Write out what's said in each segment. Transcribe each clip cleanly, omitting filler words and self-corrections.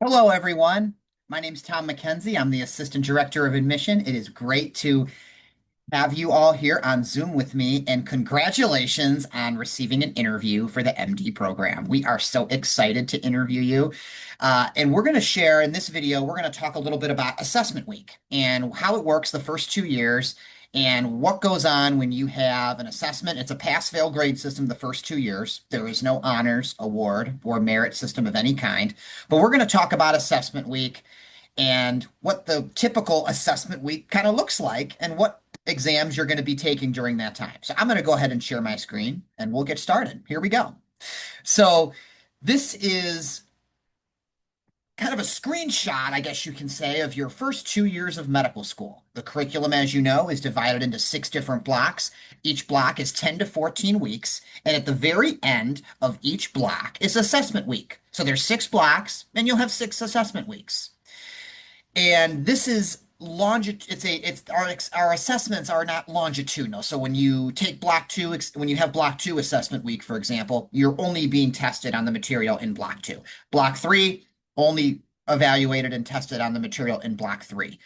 Hello, everyone. My name's Tom McKenzie. I'm the Assistant Director of Admission. It is great to have you all here on Zoom with me, and congratulations on receiving an interview for the MD program. We are so excited to interview you. And we're going to share in this video, we're going to talk a little bit about assessment week and how it works the first 2 years and what goes on when you have an assessment. It's a pass-fail grade system the first 2 years. There is no honors, award, or merit system of any kind. But we're going to talk about assessment week and what the typical assessment week kind of looks like and what exams you're going to be taking during that time. So I'm going to go ahead and share my screen and we'll get started. Here we go. So this is kind of a screenshot, I guess you can say, of your first 2 years of medical school. The curriculum, as you know, is divided into 6 different blocks. Each block is 10 to 14 weeks. And at the very end of each block is assessment week. So there's 6 blocks and you'll have 6 assessment weeks. And this is our assessments are not longitudinal. So when you take block two, when you have block two assessment week, for example, you're only being tested on the material in block two. Block three, only evaluated and tested on the material in block three,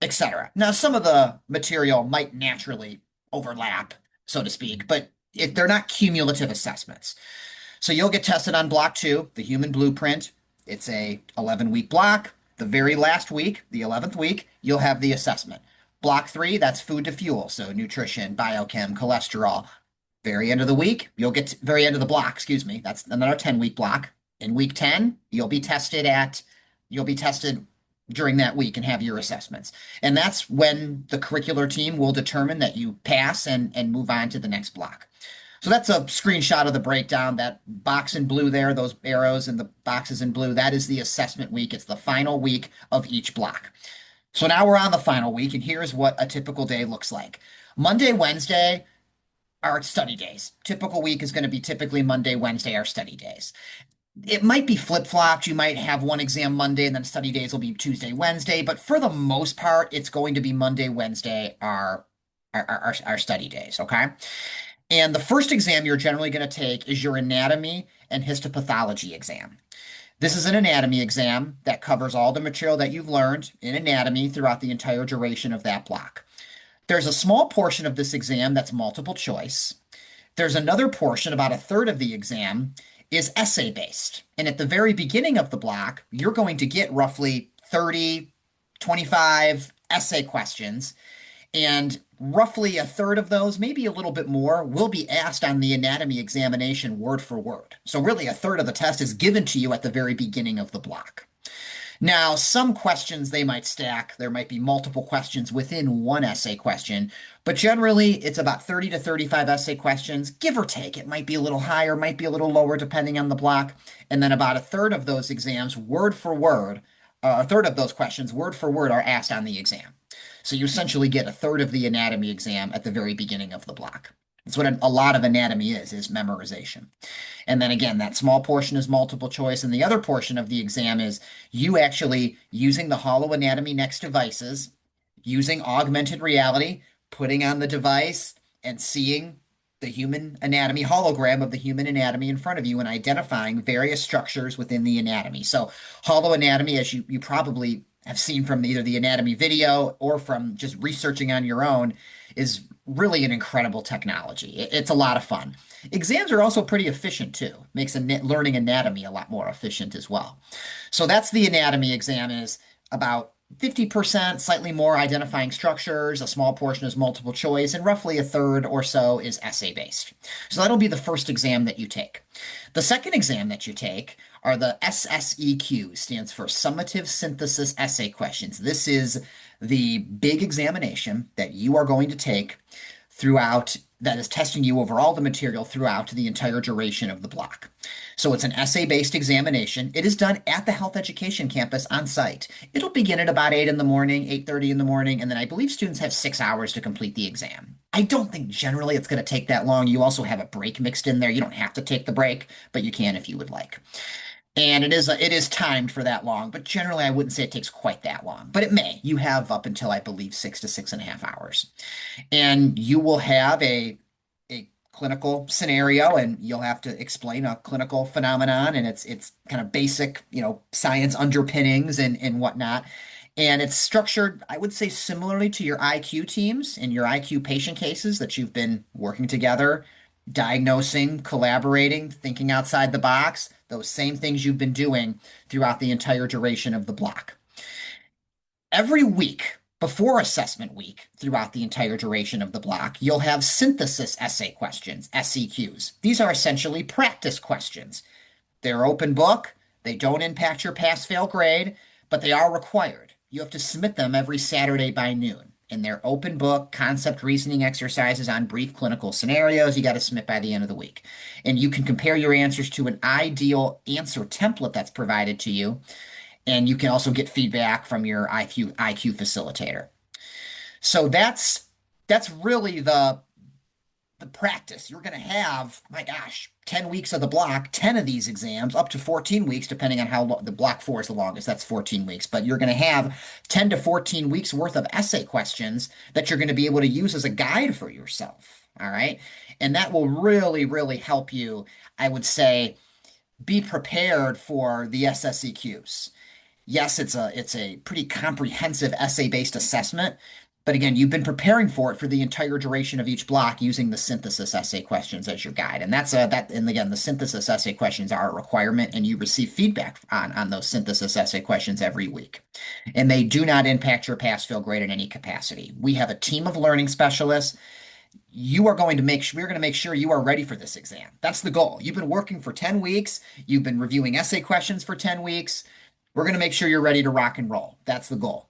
etc. Now, some of the material might naturally overlap, so to speak, but if they're not cumulative assessments. So you'll get tested on block two, the human blueprint. It's a 11-week block. The very last week, the 11th week, you'll have the assessment. Block three, that's food to fuel. So nutrition, biochem, cholesterol. Very end of the week, very end of the block, excuse me. That's another 10-week block. In week 10, you'll be tested during that week and have your assessments. And that's when the curricular team will determine that you pass and move on to the next block. So that's a screenshot of the breakdown. That box in blue there, those arrows and the boxes in blue, that is the assessment week. It's the final week of each block. So now we're on the final week, and here's what a typical day looks like. Monday, Wednesday are study days. Typical week is going to be typically Monday, Wednesday are study days. It might be flip-flopped. You might have one exam Monday and then study days will be Tuesday, Wednesday, but for the most part, it's going to be Monday, Wednesday are study days, okay? And the first exam you're generally going to take is your anatomy and histopathology exam. This is an anatomy exam that covers all the material that you've learned in anatomy throughout the entire duration of that block. There's a small portion of this exam that's multiple choice. There's another portion, about a third of the exam, is essay based. And at the very beginning of the block, you're going to get roughly 30, 25 essay questions. And roughly a third of those, maybe a little bit more, will be asked on the anatomy examination word for word. So really a third of the test is given to you at the very beginning of the block. Now, some questions they might stack. There might be multiple questions within one essay question, but generally it's about 30 to 35 essay questions, give or take. It might be a little higher, might be a little lower depending on the block. And then about a third of those exams, word for word, a third of those questions, word for word, are asked on the exam. So you essentially get a third of the anatomy exam at the very beginning of the block. That's what a lot of anatomy is memorization. And then again, that small portion is multiple choice. And the other portion of the exam is you actually using the Hollow Anatomy Next devices, using augmented reality, putting on the device and seeing the human anatomy hologram of the human anatomy in front of you and identifying various structures within the anatomy. So hollow anatomy, as you probably have seen from either the anatomy video or from just researching on your own, is really an incredible technology. It's a lot of fun. Exams are also pretty efficient too. Makes learning anatomy a lot more efficient as well. So that's the anatomy exam, is about 50%, slightly more, identifying structures. A small portion is multiple choice, and roughly a third or so is essay based. So that'll be the first exam that you take. The second exam that you take are the SSEQ, stands for Summative Synthesis Essay Questions. This is the big examination that you are going to take throughout, that is testing you over all the material throughout the entire duration of the block. So it's an essay-based examination. It is done at the health education campus on site. It'll begin at about 8 in the morning, 8:30 in the morning, and then I believe students have 6 hours to complete the exam. I don't think generally it's going to take that long. You also have a break mixed in there. You don't have to take the break, but you can if you would like. And it is timed for that long, but generally I wouldn't say it takes quite that long, but it may. You have up until I believe 6 to 6.5 hours. And you will have a clinical scenario, and you'll have to explain a clinical phenomenon and its kind of basic, science underpinnings and whatnot. And it's structured, I would say, similarly to your IQ teams and your IQ patient cases that you've been working together, diagnosing, collaborating, thinking outside the box, those same things you've been doing throughout the entire duration of the block. Every week before assessment week, throughout the entire duration of the block, you'll have synthesis essay questions, SEQs. These are essentially practice questions. They're open book, they don't impact your pass fail grade, but they are required. You have to submit them every Saturday by noon. And they're open book concept reasoning exercises on brief clinical scenarios. You got to submit by the end of the week. And you can compare your answers to an ideal answer template that's provided to you. And you can also get feedback from your IQ facilitator. So that's really the practice. You're going to have, my gosh, 10 weeks of the block, 10 of these exams, up to 14 weeks, depending on how the block four is the longest. That's 14 weeks. But you're going to have 10 to 14 weeks worth of essay questions that you're going to be able to use as a guide for yourself. All right. And that will really, really help you, I would say, be prepared for the SSEQs. Yes, it's a pretty comprehensive essay-based assessment, but again, you've been preparing for it for the entire duration of each block using the synthesis essay questions as your guide. And and again, the synthesis essay questions are a requirement, and you receive feedback on those synthesis essay questions every week. And they do not impact your pass-fail grade in any capacity. We have a team of learning specialists. We're going to make sure you are ready for this exam. That's the goal. You've been working for 10 weeks. You've been reviewing essay questions for 10 weeks. We're going to make sure you're ready to rock and roll. That's the goal.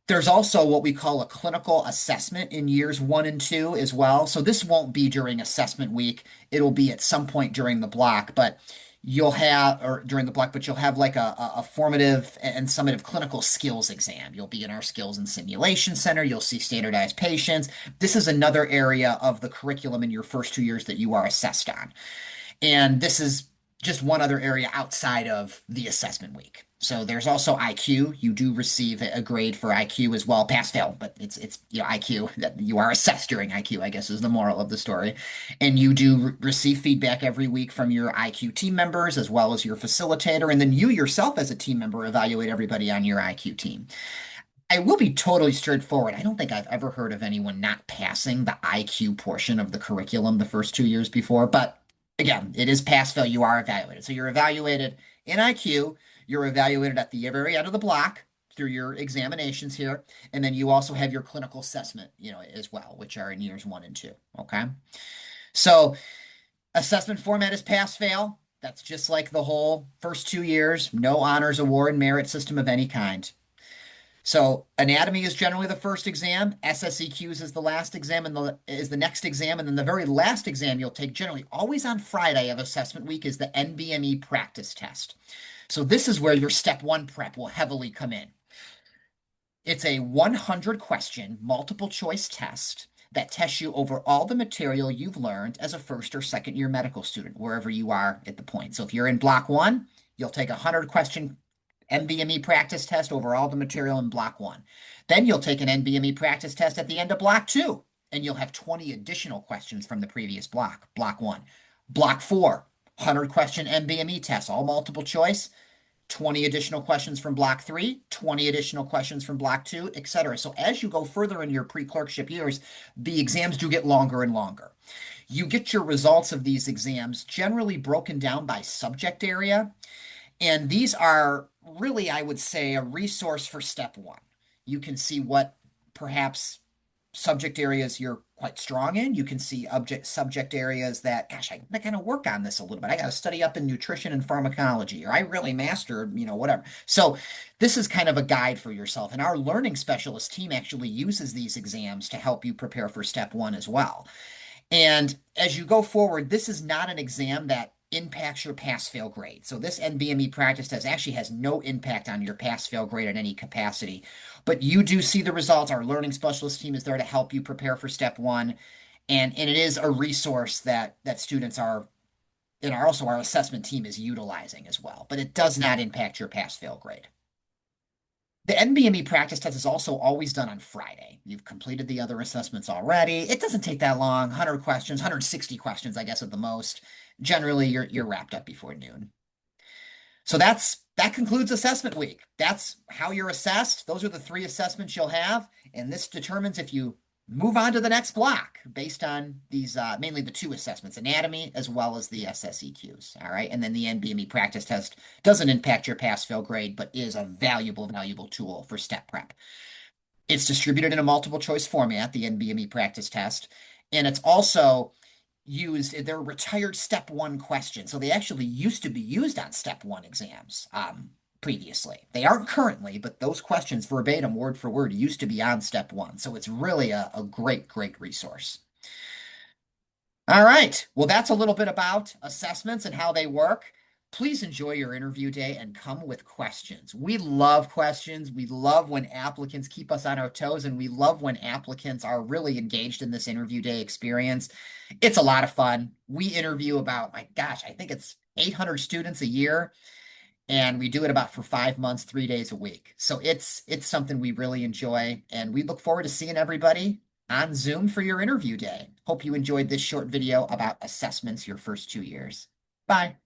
There's also what we call a clinical assessment in years 1 and 2 as well. So this won't be during assessment week. It'll be at some point during the block, but you'll have like a formative and summative clinical skills exam. You'll be in our skills and simulation center. You'll see standardized patients. This is another area of the curriculum in your first 2 years that you are assessed on. And this is just one other area outside of the assessment week. So there's also IQ. You do receive a grade for IQ as well, pass fail, but it's IQ that you are assessed during IQ, I guess is the moral of the story. And you do receive feedback every week from your IQ team members as well as your facilitator, and then you yourself as a team member evaluate everybody on your IQ team. I will be totally straightforward. I don't think I've ever heard of anyone not passing the IQ portion of the curriculum the first 2 years before, but again, it is pass fail. You are evaluated. So you're evaluated in IQ. You're evaluated at the very end of the block through your examinations here. And then you also have your clinical assessment, as well, which are in years 1 and 2. Okay. So assessment format is pass fail. That's just like the whole first 2 years, no honors award merit system of any kind. So anatomy is generally the first exam, SSEQs is the last exam and is the next exam, and then the very last exam you'll take generally always on Friday of assessment week is the NBME practice test. So this is where your step 1 prep will heavily come in. It's a 100 question multiple choice test that tests you over all the material you've learned as a first or second year medical student, wherever you are at the point. So if you're in block 1, you'll take a 100 question NBME practice test over all the material in block 1. Then you'll take an NBME practice test at the end of block 2, and you'll have 20 additional questions from the previous block, block 1. Block 4, 100 question NBME test, all multiple choice, 20 additional questions from block 3, 20 additional questions from block 2, etc. So as you go further in your pre-clerkship years, the exams do get longer and longer. You get your results of these exams generally broken down by subject area. And these are really, I would say, a resource for step 1. You can see what perhaps subject areas you're quite strong in. You can see subject areas that, gosh, I kind of work on this a little bit. I got to study up in nutrition and pharmacology, or I really mastered, whatever. So this is kind of a guide for yourself. And our learning specialist team actually uses these exams to help you prepare for step 1 as well. And as you go forward, this is not an exam that impacts your pass-fail grade. So this NBME practice test actually has no impact on your pass-fail grade at any capacity. But you do see the results. Our learning specialist team is there to help you prepare for step 1. And it is a resource that students are, and also our assessment team is utilizing as well. But it does not impact your pass-fail grade. The NBME practice test is also always done on Friday. You've completed the other assessments already. It doesn't take that long, 100 questions, 160 questions, I guess, at the most. Generally, you're wrapped up before noon. So that concludes assessment week. That's how you're assessed. Those are the three assessments you'll have, and this determines if you move on to the next block based on these mainly the two assessments, anatomy as well as the SSEQs. All right, and then the NBME practice test doesn't impact your pass-fail grade, but is a valuable tool for step prep. It's distributed in a multiple choice format, the NBME practice test, and it's also used, they're retired step one questions. So they actually used to be used on step one exams previously. They aren't currently, but those questions verbatim, word for word, used to be on step one. So it's really a great resource. All right. Well, that's a little bit about assessments and how they work. Please enjoy your interview day and come with questions. We love questions. We love when applicants keep us on our toes, and we love when applicants are really engaged in this interview day experience. It's a lot of fun. We interview about, my gosh, I think it's 800 students a year, and we do it about for 5 months, 3 days a week. So it's something we really enjoy, and we look forward to seeing everybody on Zoom for your interview day. Hope you enjoyed this short video about assessments your first 2 years. Bye.